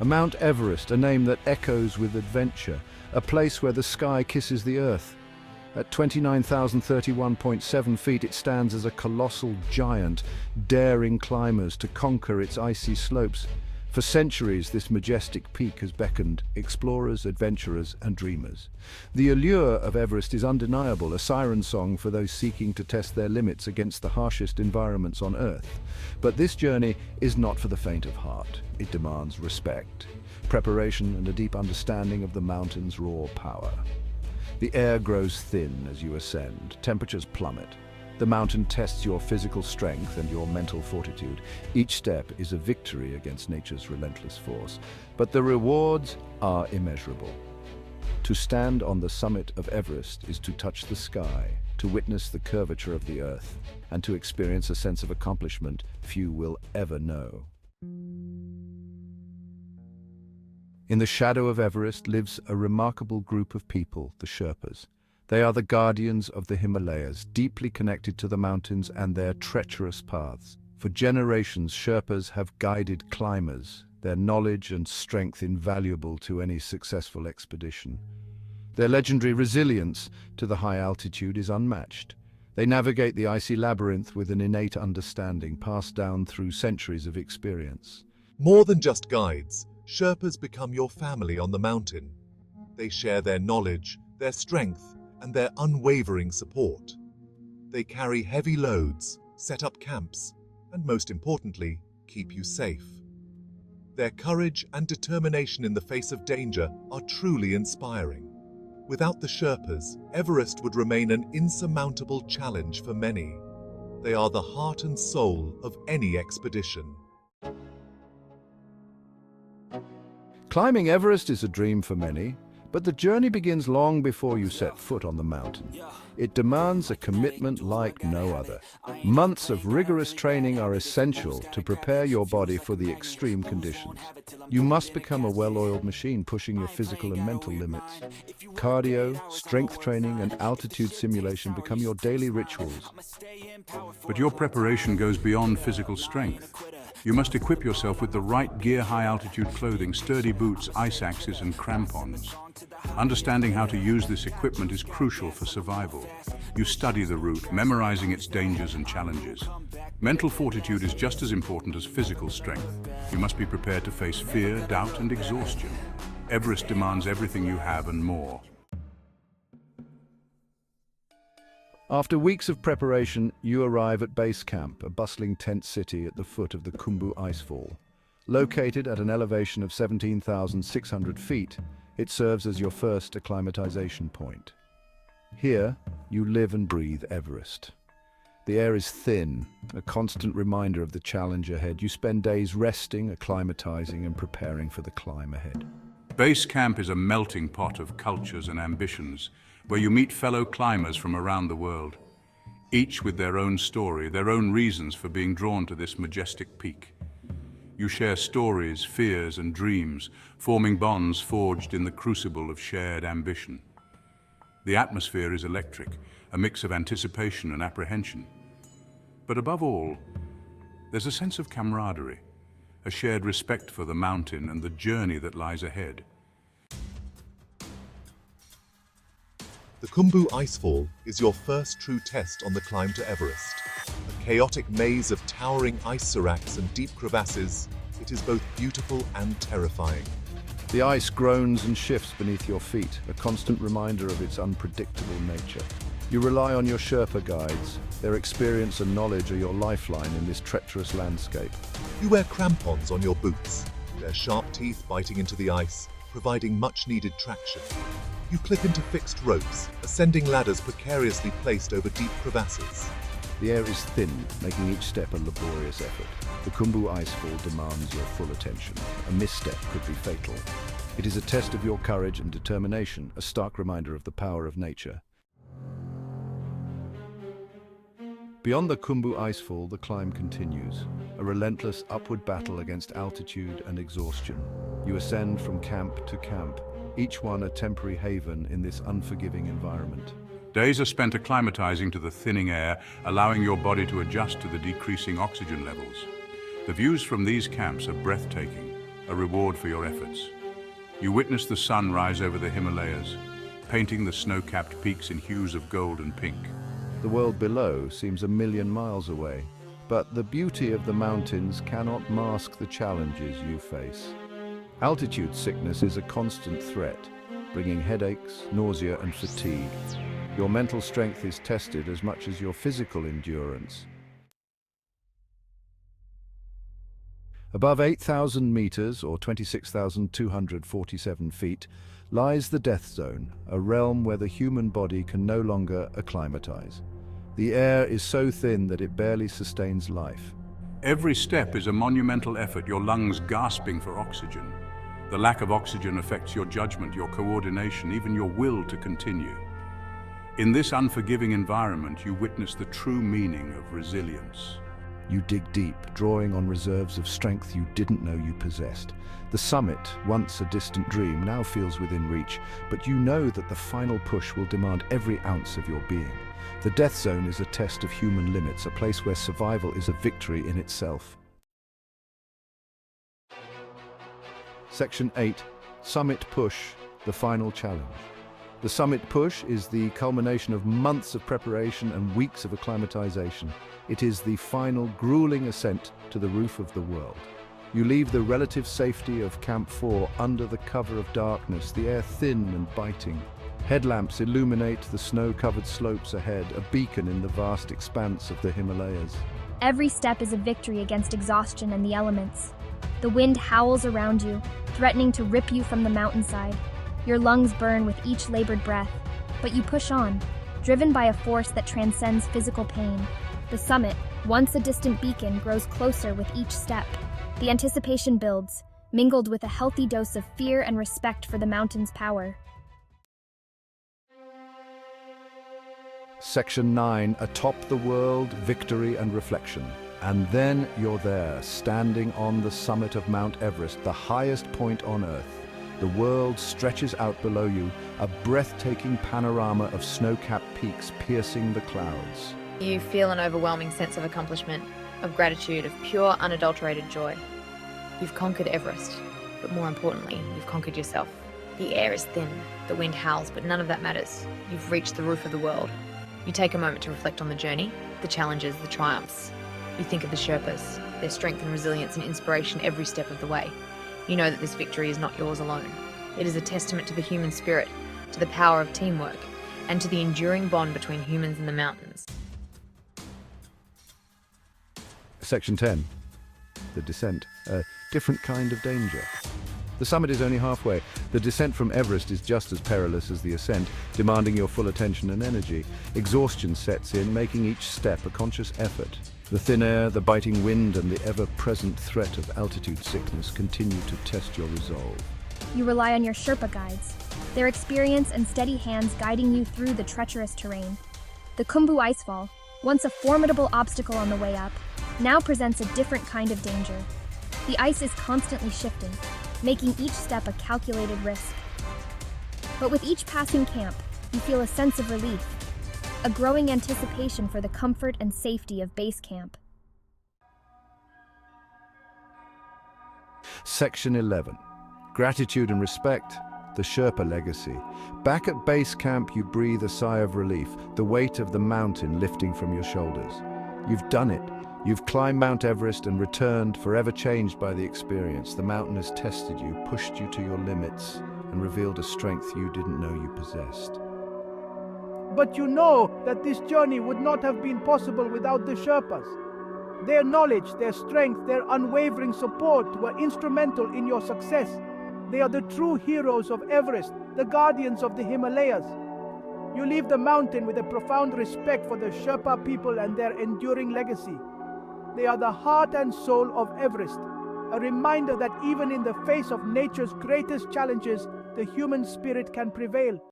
Mount Everest, a name that echoes with adventure, a place where the sky kisses the earth. At 29,031.7 feet, it stands as a colossal giant, daring climbers to conquer its icy slopes. For centuries, this majestic peak has beckoned explorers, adventurers, and dreamers. The allure of Everest is undeniable, a siren song for those seeking to test their limits against the harshest environments on Earth. But this journey is not for the faint of heart. It demands respect, preparation, and a deep understanding of the mountain's raw power. The air grows thin as you ascend, temperatures plummet. The mountain tests your physical strength and your mental fortitude. Each step is a victory against nature's relentless force, but the rewards are immeasurable. To stand on the summit of Everest is to touch the sky, to witness the curvature of the earth, and to experience a sense of accomplishment few will ever know. In the shadow of Everest lives a remarkable group of people, the Sherpas. They are the guardians of the Himalayas, deeply connected to the mountains and their treacherous paths. For generations, Sherpas have guided climbers, their knowledge and strength invaluable to any successful expedition. Their legendary resilience to the high altitude is unmatched. They navigate the icy labyrinth with an innate understanding passed down through centuries of experience. More than just guides, Sherpas become your family on the mountain. They share their knowledge, their strength, and their unwavering support. They carry heavy loads, set up camps, and most importantly, keep you safe. Their courage and determination in the face of danger are truly inspiring. Without the Sherpas, Everest would remain an insurmountable challenge for many. They are the heart and soul of any expedition. Climbing Everest is a dream for many, but the journey begins long before you set foot on the mountain. It demands a commitment like no other. Months of rigorous training are essential to prepare your body for the extreme conditions. You must become a well-oiled machine, pushing your physical and mental limits. Cardio, strength training, and altitude simulation become your daily rituals. But your preparation goes beyond physical strength. You must equip yourself with the right gear, high-altitude clothing, sturdy boots, ice axes, and crampons. Understanding how to use this equipment is crucial for survival. You study the route, memorizing its dangers and challenges. Mental fortitude is just as important as physical strength. You must be prepared to face fear, doubt, and exhaustion. Everest demands everything you have and more. After weeks of preparation, you arrive at base camp, a bustling tent city at the foot of the Khumbu Icefall. Located at an elevation of 17,600 feet, it serves as your first acclimatization point. Here, you live and breathe Everest. The air is thin, a constant reminder of the challenge ahead. You spend days resting, acclimatizing, and preparing for the climb ahead. Base camp is a melting pot of cultures and ambitions, where you meet fellow climbers from around the world, each with their own story, their own reasons for being drawn to this majestic peak. You share stories, fears, and dreams, forming bonds forged in the crucible of shared ambition. The atmosphere is electric, a mix of anticipation and apprehension. But above all, there's a sense of camaraderie, a shared respect for the mountain and the journey that lies ahead. The Khumbu Icefall is your first true test on the climb to Everest. A chaotic maze of towering ice seracs and deep crevasses, it is both beautiful and terrifying. The ice groans and shifts beneath your feet, a constant reminder of its unpredictable nature. You rely on your Sherpa guides. Their experience and knowledge are your lifeline in this treacherous landscape. You wear crampons on your boots, their sharp teeth biting into the ice, providing much-needed traction. You clip into fixed ropes, ascending ladders precariously placed over deep crevasses. The air is thin, making each step a laborious effort. The Khumbu Icefall demands your full attention. A misstep could be fatal. It is a test of your courage and determination, a stark reminder of the power of nature. Beyond the Khumbu Icefall, the climb continues, a relentless upward battle against altitude and exhaustion. You ascend from camp to camp, each one a temporary haven in this unforgiving environment. Days are spent acclimatizing to the thinning air, allowing your body to adjust to the decreasing oxygen levels. The views from these camps are breathtaking, a reward for your efforts. You witness the sun rise over the Himalayas, painting the snow-capped peaks in hues of gold and pink. The world below seems a million miles away, but the beauty of the mountains cannot mask the challenges you face. Altitude sickness is a constant threat, bringing headaches, nausea, and fatigue. Your mental strength is tested as much as your physical endurance. Above 8,000 meters, or 26,247 feet, lies the death zone, a realm where the human body can no longer acclimatize. The air is so thin that it barely sustains life. Every step is a monumental effort, your lungs gasping for oxygen. The lack of oxygen affects your judgment, your coordination, even your will to continue. In this unforgiving environment, you witness the true meaning of resilience. You dig deep, drawing on reserves of strength you didn't know you possessed. The summit, once a distant dream, now feels within reach, but you know that the final push will demand every ounce of your being. The death zone is a test of human limits, a place where survival is a victory in itself. Section 8. Summit Push, the final challenge. The summit push is the culmination of months of preparation and weeks of acclimatization. It is the final, grueling ascent to the roof of the world. You leave the relative safety of Camp 4 under the cover of darkness, the air thin and biting. Headlamps illuminate the snow-covered slopes ahead, a beacon in the vast expanse of the Himalayas. Every step is a victory against exhaustion and the elements. The wind howls around you, threatening to rip you from the mountainside. Your lungs burn with each labored breath, but you push on, driven by a force that transcends physical pain. The summit, once a distant beacon, grows closer with each step. The anticipation builds, mingled with a healthy dose of fear and respect for the mountain's power. Section 9. Atop the world, victory and reflection. And then you're there, standing on the summit of Mount Everest, the highest point on Earth. The world stretches out below you, a breathtaking panorama of snow-capped peaks piercing the clouds. You feel an overwhelming sense of accomplishment, of gratitude, of pure, unadulterated joy. You've conquered Everest, but more importantly, you've conquered yourself. The air is thin, the wind howls, but none of that matters. You've reached the roof of the world. You take a moment to reflect on the journey, the challenges, the triumphs. You think of the Sherpas, their strength and resilience and inspiration every step of the way. You know that this victory is not yours alone. It is a testament to the human spirit, to the power of teamwork, and to the enduring bond between humans and the mountains. Section 10. The descent. A different kind of danger. The summit is only halfway. The descent from Everest is just as perilous as the ascent, demanding your full attention and energy. Exhaustion sets in, making each step a conscious effort. The thin air, the biting wind, and the ever-present threat of altitude sickness continue to test your resolve. You rely on your Sherpa guides, their experience and steady hands guiding you through the treacherous terrain. The Khumbu Icefall, once a formidable obstacle on the way up, now presents a different kind of danger. The ice is constantly shifting, making each step a calculated risk. But with each passing camp, you feel a sense of relief, a growing anticipation for the comfort and safety of base camp. Section 11. Gratitude and respect, the Sherpa Legacy. Back at base camp, you breathe a sigh of relief, the weight of the mountain lifting from your shoulders. You've done it. You've climbed Mount Everest and returned, forever changed by the experience. The mountain has tested you, pushed you to your limits, and revealed a strength you didn't know you possessed. But you know that this journey would not have been possible without the Sherpas. Their knowledge, their strength, their unwavering support were instrumental in your success. They are the true heroes of Everest, the guardians of the Himalayas. You leave the mountain with a profound respect for the Sherpa people and their enduring legacy. They are the heart and soul of Everest, a reminder that even in the face of nature's greatest challenges, the human spirit can prevail.